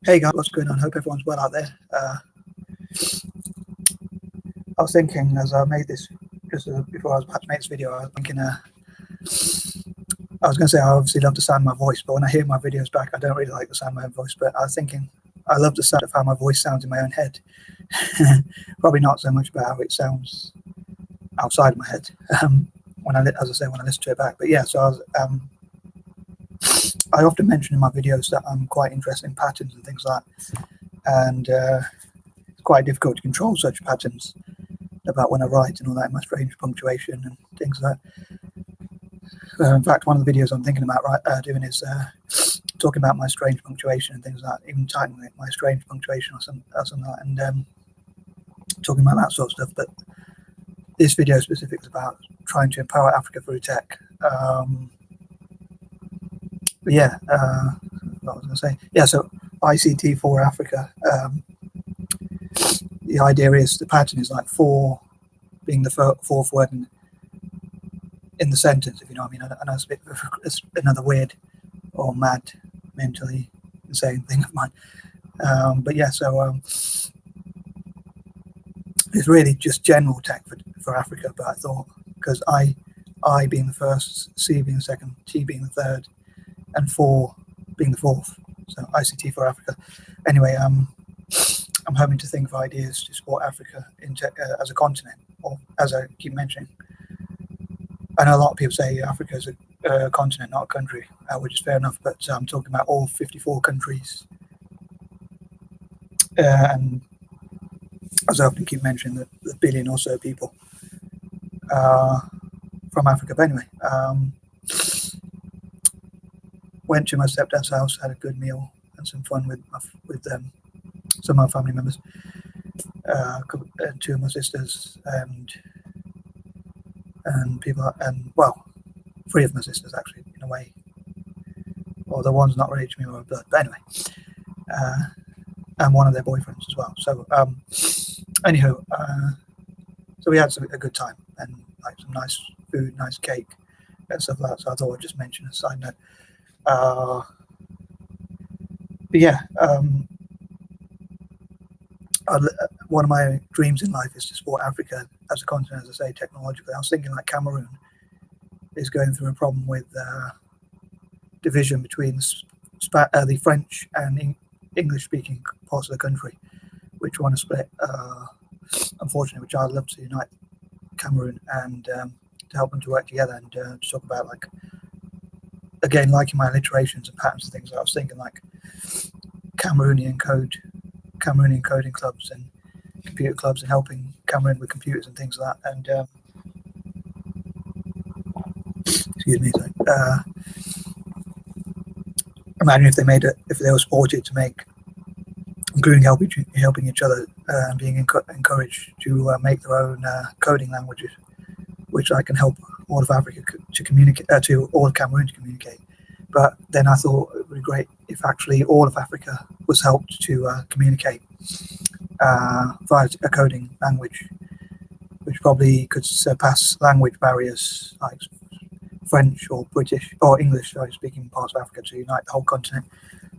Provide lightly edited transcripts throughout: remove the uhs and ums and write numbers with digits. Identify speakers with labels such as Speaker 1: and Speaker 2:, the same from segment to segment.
Speaker 1: Hey guys, what's going on? Hope everyone's well out there. I was thinking as I made this, just before I was about to make this video, I was thinking, I was going to say I obviously love the sound of my voice, but when I hear my videos back, I don't really like the sound of my own voice. But I was thinking, I love the sound of how my voice sounds in my own head. Probably not so much about how it sounds outside my head. When I listen to it back. But yeah, so I often mention in my videos that I'm quite interested in patterns and things like that, and it's quite difficult to control such patterns about when I write and all that, my strange punctuation and things like that. In fact, one of the videos I'm thinking about doing is talking about my strange punctuation and things like that, even titling it my strange punctuation or something like that, and talking about that sort of stuff. But this video specifically is about trying to empower Africa through tech. But yeah, what was I going to say? Yeah, so I.C.T for Africa. The idea is the pattern is like four being the fourth word in the sentence, if you know what I mean. I know it's another weird or mad, mentally insane thing of mine. But yeah, so it's really just general tech for Africa. But I thought, because I being the first, C being the second, T being the third, and 4 being the fourth, so I.C.T for Africa. Anyway, I'm hoping to think of ideas to support Africa as a continent, or as I keep mentioning. I know a lot of people say Africa is a continent, not a country, which is fair enough, but I'm talking about all 54 countries. And as I often keep mentioning, the billion or so people from Africa. But anyway, went to my stepdad's house, had a good meal and some fun with some of my family members, 2 of my sisters, and people, and well, 3 of my sisters actually, in a way. Although one's not related to me or blood, but anyway, and one of their boyfriends as well. So, anywho, so we had a good time and like some nice food, nice cake, and stuff like that. So I thought I'd just mention a side note. But yeah, one of my dreams in life is to support Africa as a continent, as I say, technologically. I was thinking like Cameroon is going through a problem with division between the French and English-speaking parts of the country, which want to split. Unfortunately, which I'd love to unite Cameroon and to help them to work together and to talk about, like, again, liking my alliterations and patterns and things. I was thinking like Cameroonian coding clubs and computer clubs, and helping Cameroon with computers and things like that. And excuse me, imagine if they were supported to make, including helping each other and being encouraged to make their own coding languages, which I can help all of Africa to communicate, to all of Cameroon to communicate. But then I thought it would be great if actually all of Africa was helped to communicate via a coding language, which probably could surpass language barriers like French or British or English speaking parts of Africa, to unite the whole continent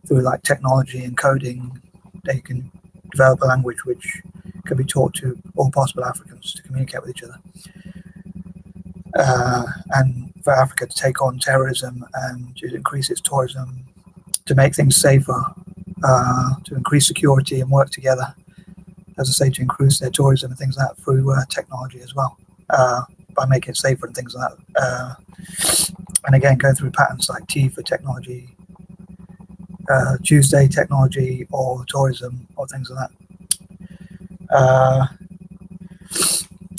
Speaker 1: through like technology and coding. They can develop a language which can be taught to all possible Africans to communicate with each other. And for Africa to take on terrorism and to increase its tourism, to make things safer, to increase security and work together, as I say, to increase their tourism and things like that through technology as well, by making it safer and things like that. And again, going through patterns like T for technology, Tuesday technology or tourism or things like that.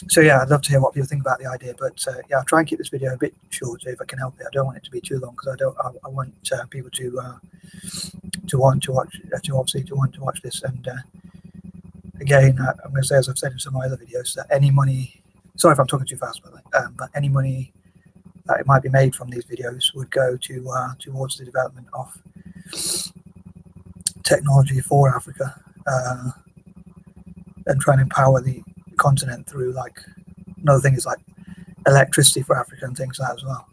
Speaker 1: So yeah, I'd love to hear what people think about the idea, but yeah, I'll try and keep this video a bit short if I can help it. I don't want it to be too long, because I want people to want to watch this. And again, I'm going to say, as I've said in some of my other videos, that any money, sorry if I'm talking too fast, by the way, but any money that it might be made from these videos would go to towards the development of technology for Africa, and try and empower the continent through, like, another thing is like electricity for Africa and things like that as well.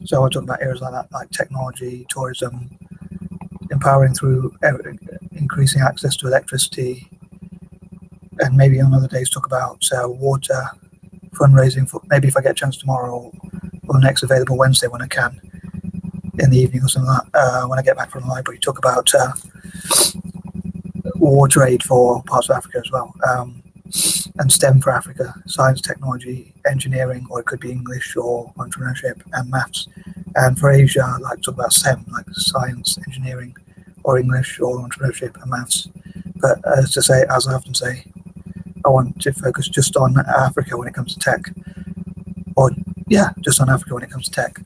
Speaker 1: So we're talking about areas like that, like technology, tourism, empowering through increasing access to electricity, and maybe on other days talk about water, fundraising for maybe if I get a chance tomorrow or next available Wednesday when I can in the evening or something like that. When I get back from the library, talk about water aid for parts of Africa as well, and STEM for Africa: science, technology, engineering, or it could be English or entrepreneurship and maths. And for Asia, I like to talk about STEM, like science, engineering, or English or entrepreneurship and maths. But as I often say, I want to focus just on Africa when it comes to tech, or just on Africa when it comes to tech,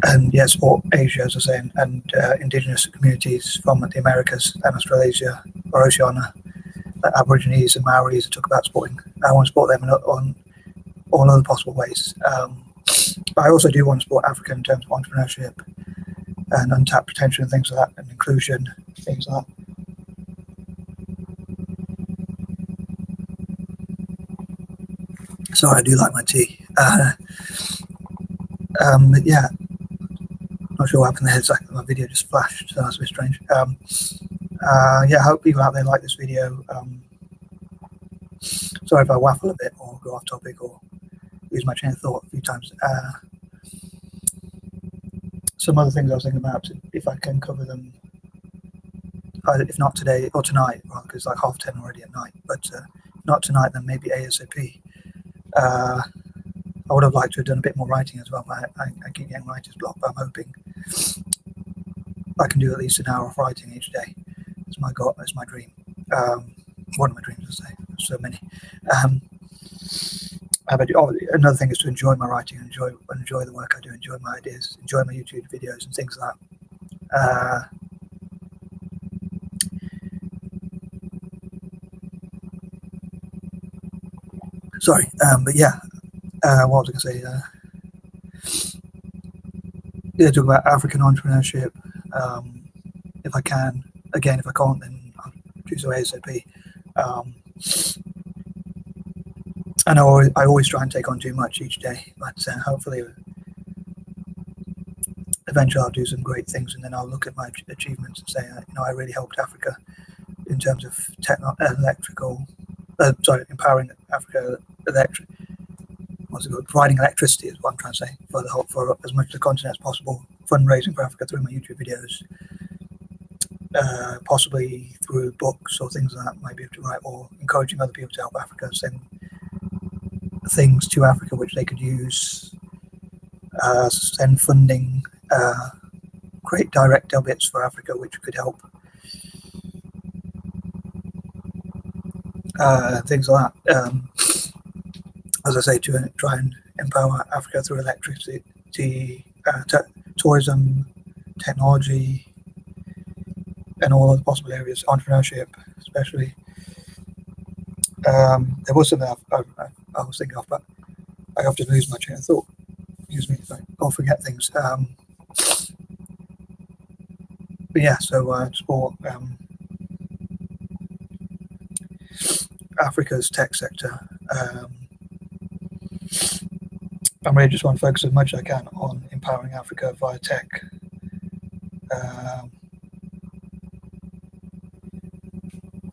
Speaker 1: and support Asia, as I say, and indigenous communities from the Americas and Australasia or Oceania, like Aborigines and Maoris. I talk about supporting. I want to support them on all other possible ways. But I also do want to support Africa in terms of entrepreneurship and untapped potential and things like that, and inclusion, things like that. Sorry, I do like my tea. But yeah, not sure what happened there. Exactly, my video just flashed, so that's a bit strange. I hope people out there like this video. Sorry if I waffle a bit or go off topic or lose my train of thought a few times. Some other things I was thinking about, if I can cover them, if not today or tonight, because it's like 10:30 already at night, but not tonight, then maybe ASAP. I would have liked to have done a bit more writing as well, but I keep getting writer's block, but I'm hoping I can do at least an hour of writing each day. It's my goal, it's my dream. One of my dreams, I say, so many. But another thing is to enjoy my writing, and enjoy the work I do, enjoy my ideas, enjoy my YouTube videos and things like that. Sorry, but what was I going to say? Talk about African entrepreneurship. If I can, again, if I can't, then I'll do so ASAP. I know I always try and take on too much each day, but hopefully eventually I'll do some great things, and then I'll look at my achievements and say, I really helped Africa in terms of empowering Africa providing electricity is what I'm trying to say for as much of the continent as possible, fundraising for Africa through my YouTube videos, possibly through books or things like that I might be able to write, or encouraging other people to help Africa, send things to Africa which they could use, send funding, create direct debits for Africa which could help, things like that. As I say, to try and empower Africa through electricity, tourism, technology, and all the possible areas, entrepreneurship especially. There was something I was thinking of, but I often lose my train of thought. Excuse me, I'll forget things. Support Africa's tech sector. I really just want to focus as much as I can on empowering Africa via tech.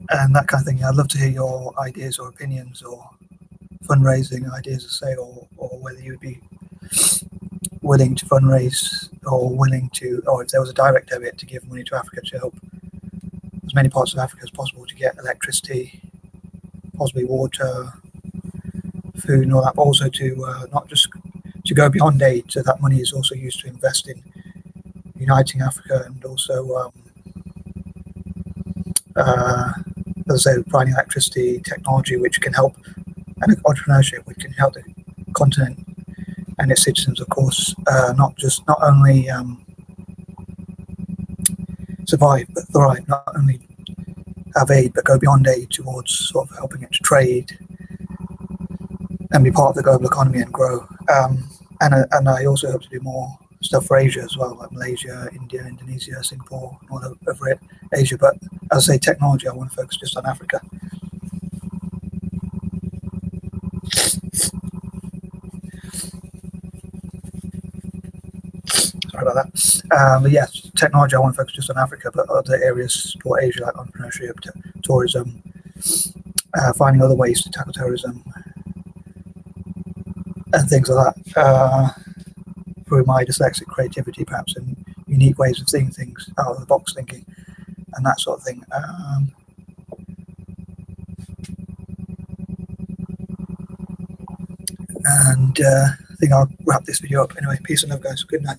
Speaker 1: And that kind of thing. I'd love to hear your ideas or opinions or fundraising ideas, to say, or whether you would be willing to fundraise or if there was a direct debit to give money to Africa to help as many parts of Africa as possible to get electricity, possibly water, food and all that, but also to not just to go beyond aid, so that money is also used to invest in uniting Africa, and also as I say, providing electricity, technology which can help, and entrepreneurship which can help the continent and its citizens, of course, not only survive but thrive, not only have aid but go beyond aid towards sort of helping it to trade and be part of the global economy and grow. And I also hope to do more stuff for Asia as well, like Malaysia, India, Indonesia, Singapore, and all over it, Asia. But as I say, technology, I want to focus just on Africa. sorry about that. But yes, technology, I want to focus just on Africa, but other areas support Asia, like entrepreneurship, tourism, finding other ways to tackle terrorism, and things like that. Through my dyslexic creativity, perhaps, and unique ways of seeing things, out of the box thinking, and that sort of thing. And I think I'll wrap this video up anyway. Peace and love, guys. Good night.